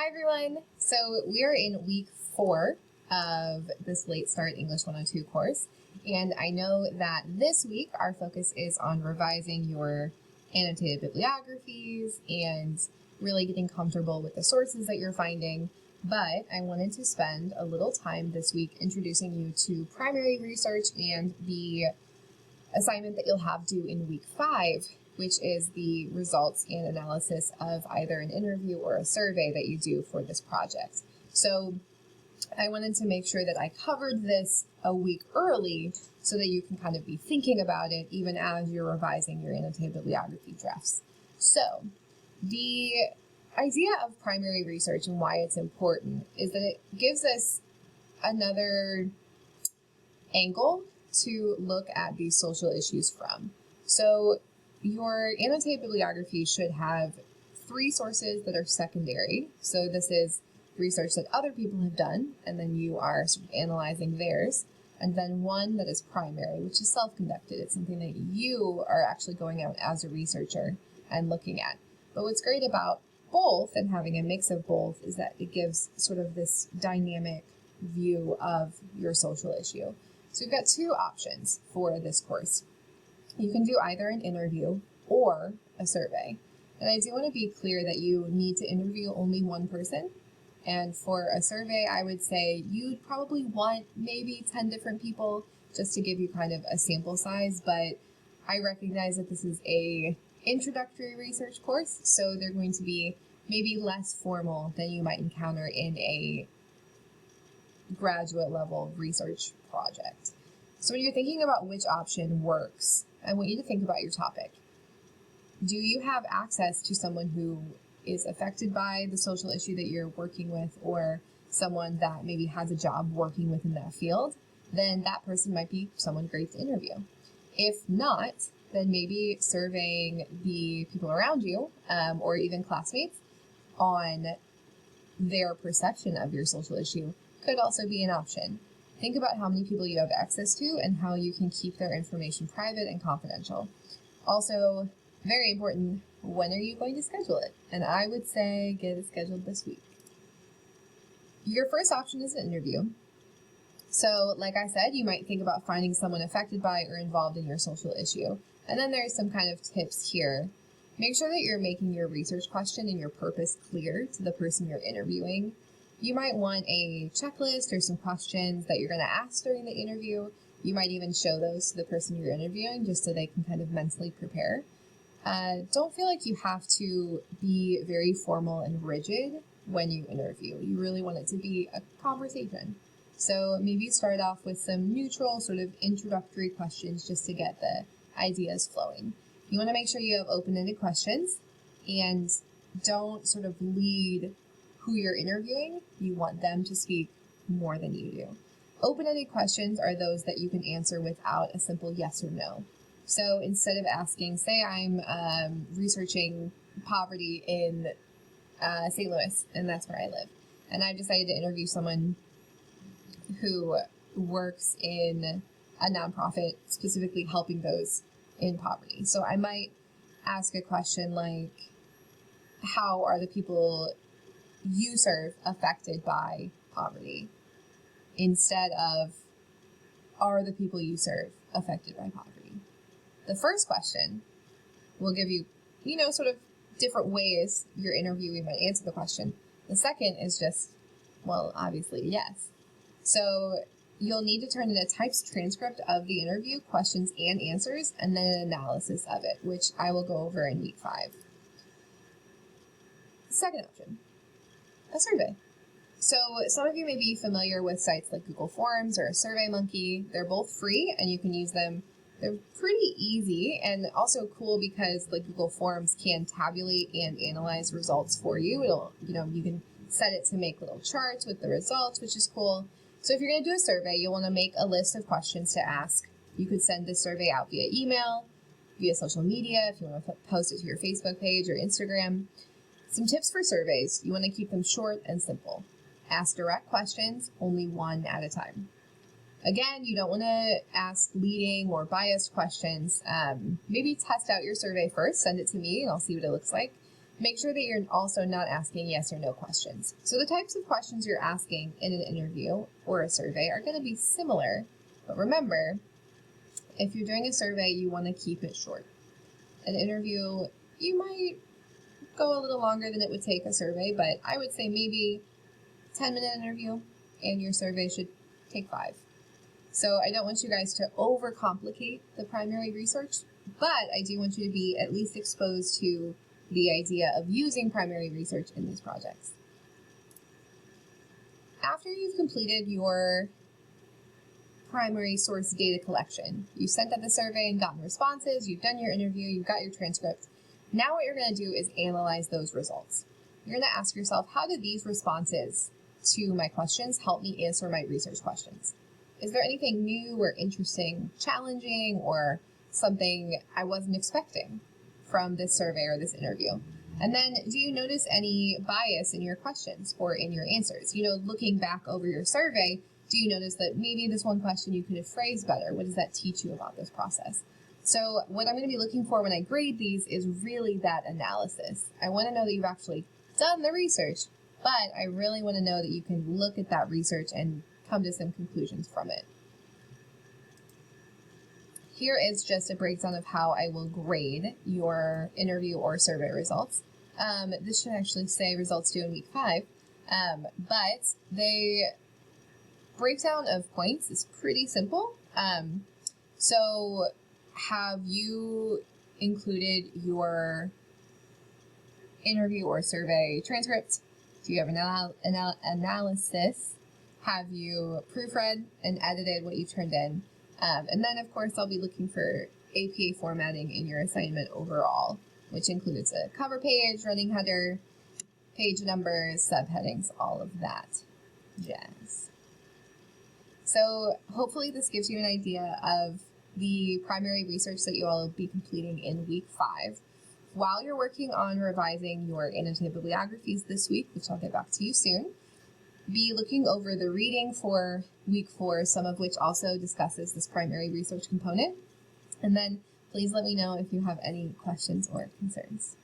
Hi everyone! So we are in week 4 of this Late Start English 102 course, and I know that this week our focus is on revising your annotated bibliographies and really getting comfortable with the sources that you're finding, but I wanted to spend a little time this week introducing you to primary research and the assignment that you'll have due in week 5, which is the results and analysis of either an interview or a survey that you do for this project. So I wanted to make sure that I covered this a week early so that you can kind of be thinking about it even as you're revising your annotated bibliography drafts. So the idea of primary research and why it's important is that it gives us another angle to look at these social issues from. So your annotated bibliography should have 3 sources that are secondary. So this is research that other people have done, and then you are sort of analyzing theirs. And then one that is primary, which is self-conducted. It's something that you are actually going out as a researcher and looking at. But what's great about both and having a mix of both is that it gives sort of this dynamic view of your social issue. So we've got 2 options for this course. You can do either an interview or a survey. And I do want to be clear that you need to interview only one person. And for a survey, I would say you'd probably want maybe 10 different people just to give you kind of a sample size. But I recognize that this is a introductory research course, so they're going to be maybe less formal than you might encounter in a graduate level research project. So when you're thinking about which option works, I want you to think about your topic. Do you have access to someone who is affected by the social issue that you're working with, or someone that maybe has a job working within that field? Then that person might be someone great to interview. If not, then maybe surveying the people around you, or even classmates, on their perception of your social issue could also be an option. Think about how many people you have access to and how you can keep their information private and confidential. Also, very important, when are you going to schedule it? And I would say get it scheduled this week. Your first option is an interview. So, like I said, you might think about finding someone affected by or involved in your social issue. And then there's some kind of tips here. Make sure that you're making your research question and your purpose clear to the person you're interviewing. You might want a checklist or some questions that you're going to ask during the interview. You might even show those to the person you're interviewing just so they can kind of mentally prepare. Don't feel like you have to be very formal and rigid when you interview. You really want it to be a conversation. So maybe start off with some neutral sort of introductory questions just to get the ideas flowing. You want to make sure you have open-ended questions and don't sort of lead who you're interviewing. You want them to speak more than you do. Open-ended questions are those that you can answer without a simple yes or no. So instead of asking, say I'm researching poverty in St. Louis, and that's where I live, and I've decided to interview someone who works in a nonprofit specifically helping those in poverty. So I might ask a question like, how are the people you serve affected by poverty, instead of, are the people you serve affected by poverty? The first question will give you, sort of different ways your interviewee might answer the question. The second is just, well, obviously, yes. So you'll need to turn in a typed transcript of the interview, questions and answers, and then an analysis of it, which I will go over in week 5. Second option, a survey. So some of you may be familiar with sites like Google Forms or SurveyMonkey. They're both free and you can use them. They're pretty easy and also cool because like Google Forms can tabulate and analyze results for you. You can set it to make little charts with the results, which is cool. So if you're going to do a survey, you'll want to make a list of questions to ask. You could send this survey out via email, via social media, if you want to post it to your Facebook page or Instagram. Some tips for surveys. You want to keep them short and simple. Ask direct questions, only one at a time. Again, you don't want to ask leading or biased questions. Maybe test out your survey first, send it to me, and I'll see what it looks like. Make sure that you're also not asking yes or no questions. So the types of questions you're asking in an interview or a survey are going to be similar, but remember, if you're doing a survey, you want to keep it short. An interview, you might go a little longer than it would take a survey, but I would say maybe 10-minute interview, and your survey should take 5. So I don't want you guys to overcomplicate the primary research, but I do want you to be at least exposed to the idea of using primary research in these projects. After you've completed your primary source data collection, you sent out the survey and gotten responses, you've done your interview, you've got your transcript. Now what you're going to do is analyze those results. You're going to ask yourself, how did these responses to my questions help me answer my research questions? Is there anything new or interesting, challenging, or something I wasn't expecting from this survey or this interview? And then, do you notice any bias in your questions or in your answers? Looking back over your survey, do you notice that maybe this one question you could have phrased better? What does that teach you about this process? So what I'm going to be looking for when I grade these is really that analysis. I want to know that you've actually done the research, but I really want to know that you can look at that research and come to some conclusions from it. Here is just a breakdown of how I will grade your interview or survey results. This should actually say results due in week 5, but the breakdown of points is pretty simple. So have you included your interview or survey transcript? Do you have analysis? Have you proofread and edited what you turned in? And then, of course, I'll be looking for APA formatting in your assignment overall, which includes a cover page, running header, page numbers, subheadings, all of that jazz. So hopefully this gives you an idea of the primary research that you all will be completing in week 5. While you're working on revising your annotated bibliographies this week, which I'll get back to you soon, be looking over the reading for week 4, some of which also discusses this primary research component. And then please let me know if you have any questions or concerns.